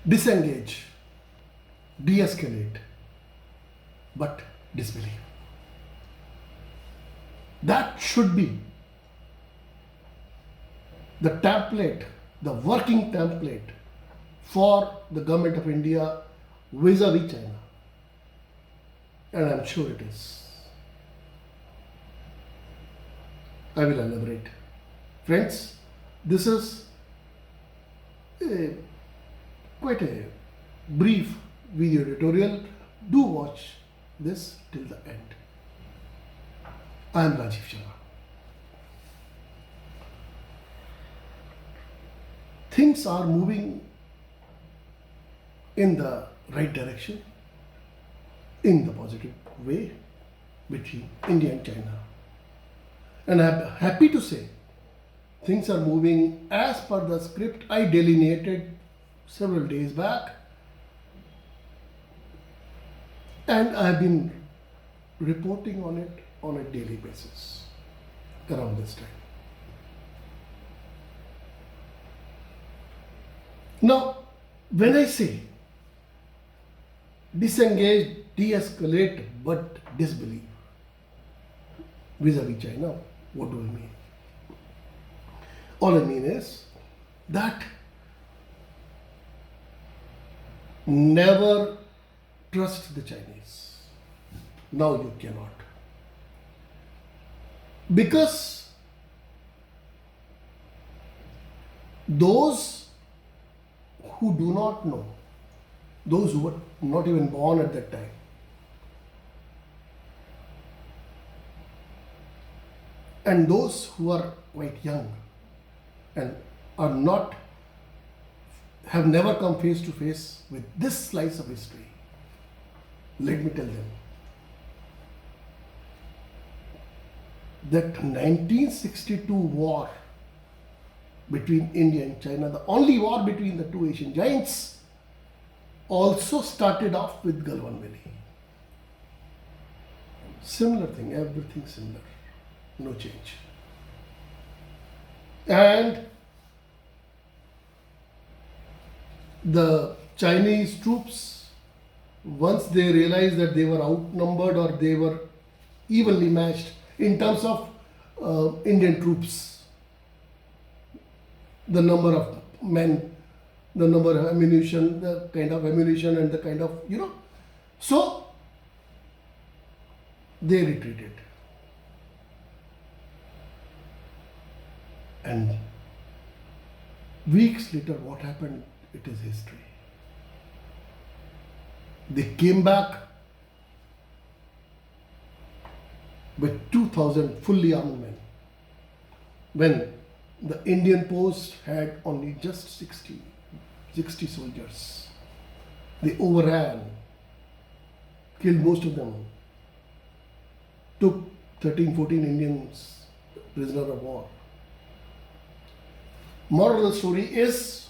disengage, de-escalate, but disbelieve. That should be the template, the working template for the government of India vis-a-vis China. And I'm sure it is. I will elaborate. Friends, this is quite a brief video tutorial. Do watch this till the end. I am Rajeev. Things are moving in the right direction, in the positive way between India and China. And I'm happy to say things are moving as per the script I delineated several days back, and I've been reporting on it on a daily basis around this time. Now, when I say disengage, de-escalate, but disbelieve vis-a-vis China, what do I mean? All I mean is that never trust the Chinese. Now you cannot. Because those who do not know, those who were not even born at that time, and those who are quite young and are not, have never come face to face with this slice of history, let me tell them that 1962 war between India and China, the only war between the two Asian giants, also started off with Galwan Valley. Similar thing, everything similar, no change. And the Chinese troops, once they realized that they were outnumbered or they were evenly matched in terms of Indian troops, the number of men, the number of ammunition, the kind of ammunition and the kind of, so they retreated. And weeks later, what happened? It is history. They came back with 2,000 fully armed men, when the Indian post had only just 60 soldiers. They overran, killed most of them, took 13, 14 Indians prisoner of war. Moral of the story is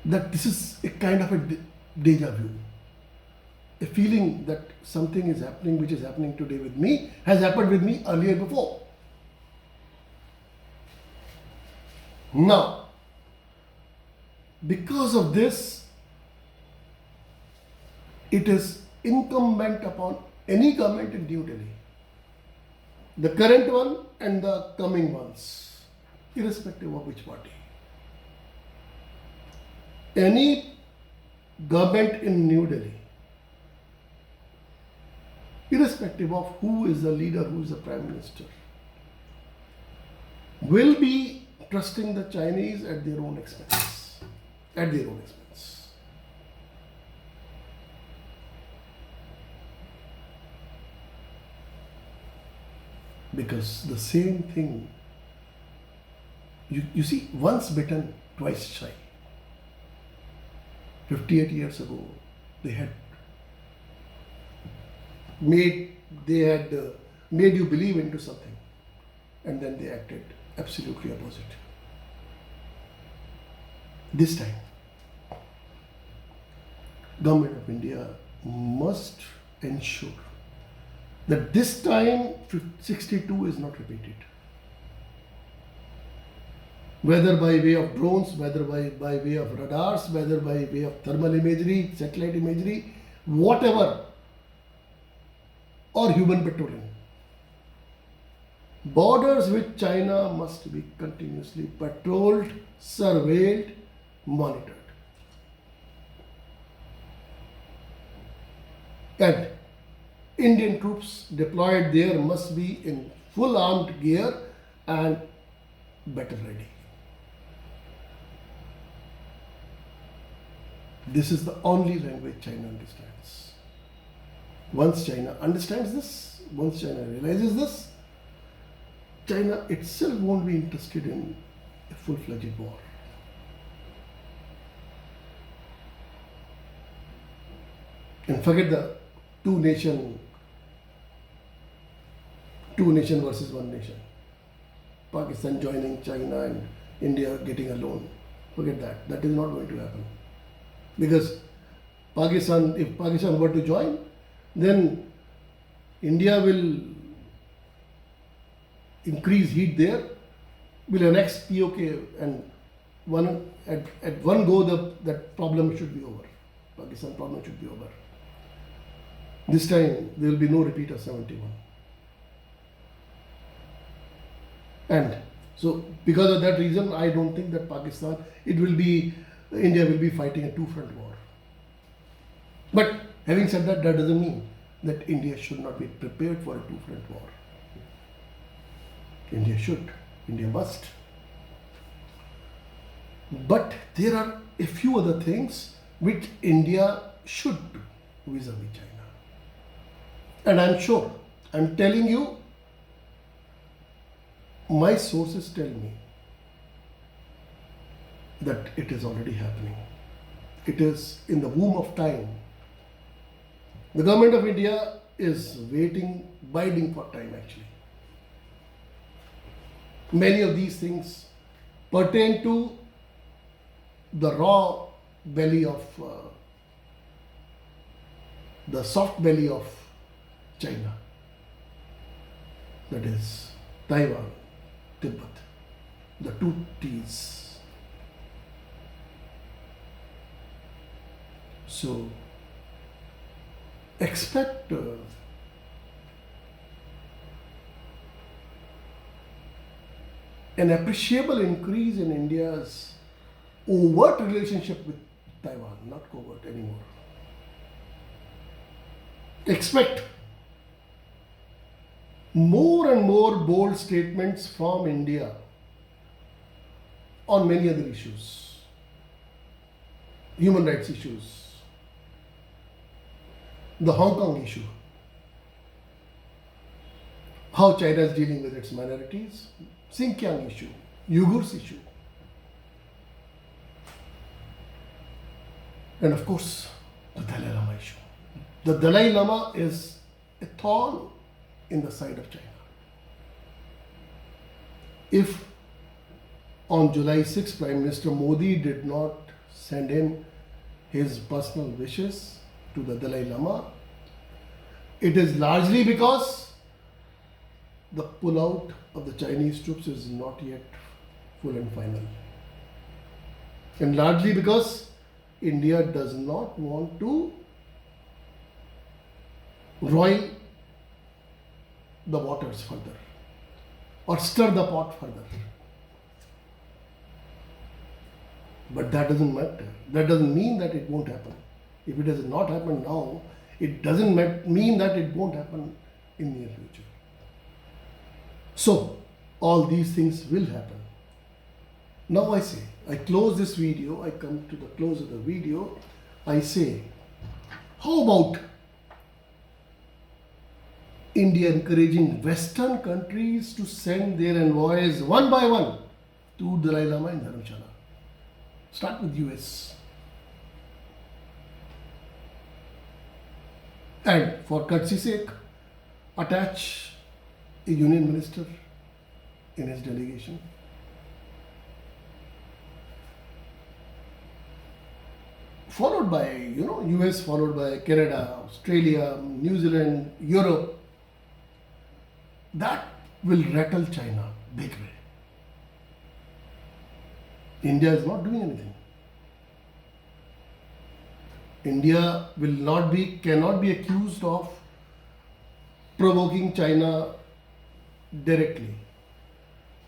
that this is a kind of a deja vu. A feeling that something is happening which is happening today with me has happened with me earlier before. Now, because of this, it is incumbent upon any government in New Delhi, the current one and the coming ones, irrespective of which party, any government in New Delhi, irrespective of who is the leader, who is the Prime Minister, will be trusting the Chinese at their own expense. At their own expense. Because the same thing, you see, once bitten, twice shy. 58 years ago, they had made you believe into something, and then they acted absolutely opposite. This time, Government of India must ensure that this time 62 is not repeated. whether by way of drones, whether by way of radars, whether by way of thermal imagery, satellite imagery, whatever, or human patrolling. Borders with China must be continuously patrolled, surveilled, monitored. And Indian troops deployed there must be in full armed gear and battle ready. This is the only language China understands. Once China understands this, once China realizes this, China itself won't be interested in a full-fledged war. And forget the two nation versus one nation. Pakistan joining China and India getting a loan. Forget that. That is not going to happen. Because if Pakistan were to join, then India will increase heat there, will annex POK, and at one go that problem should be over. Pakistan problem should be over. This time there will be no repeat of 71. And so because of that reason, I don't think that India will be fighting a two-front war. But having said that, that doesn't mean that India should not be prepared for a two-front war. India should, India must. But there are a few other things which India should do vis-a-vis China. And I'm sure, I'm telling you, my sources tell me that it is already happening. It is in the womb of time. The government of India is biding for time actually. Many of these things pertain to the raw belly of, the soft belly of China. That is Taiwan, Tibet, the two T's. So expect an appreciable increase in India's overt relationship with Taiwan, not covert anymore. Expect more and more bold statements from India on many other issues, human rights issues, the Hong Kong issue, how China is dealing with its minorities, Xinjiang issue, Uyghurs issue, and of course the Dalai Lama issue. The Dalai Lama is a thorn in the side of China. If on July 6, Prime Minister Modi did not send in his personal wishes to the Dalai Lama, it is largely because the pullout of the Chinese troops is not yet full and final. And largely because India does not want to roil the waters further or stir the pot further. But that doesn't matter. That doesn't mean that it won't happen. If it has not happened now, it doesn't mean that it won't happen in near future. So, all these things will happen. Now I close this video, I come to the close of the video, I say, how about India encouraging Western countries to send their envoys one by one to Dalai Lama in Dharamsala? Start with US. And for courtesy sake, attach a union minister in his delegation. Followed by, US, followed by Canada, Australia, New Zealand, Europe. That will rattle China big way. India is not doing anything. India cannot be accused of provoking China directly.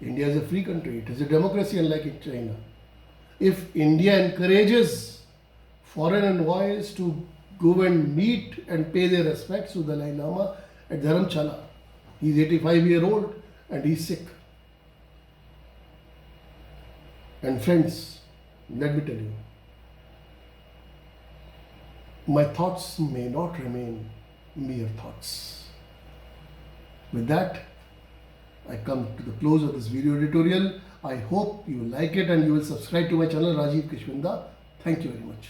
India is a free country, it is a democracy unlike in China. If India encourages foreign envoys to go and meet and pay their respects to the Dalai Lama at Dharamsala, he is 85-year-old and he is sick. And friends, let me tell you, my thoughts may not remain mere thoughts. With that, I come to the close of this video editorial. I hope you will like it and you will subscribe to my channel Rajeev Kishkindha. Thank you very much.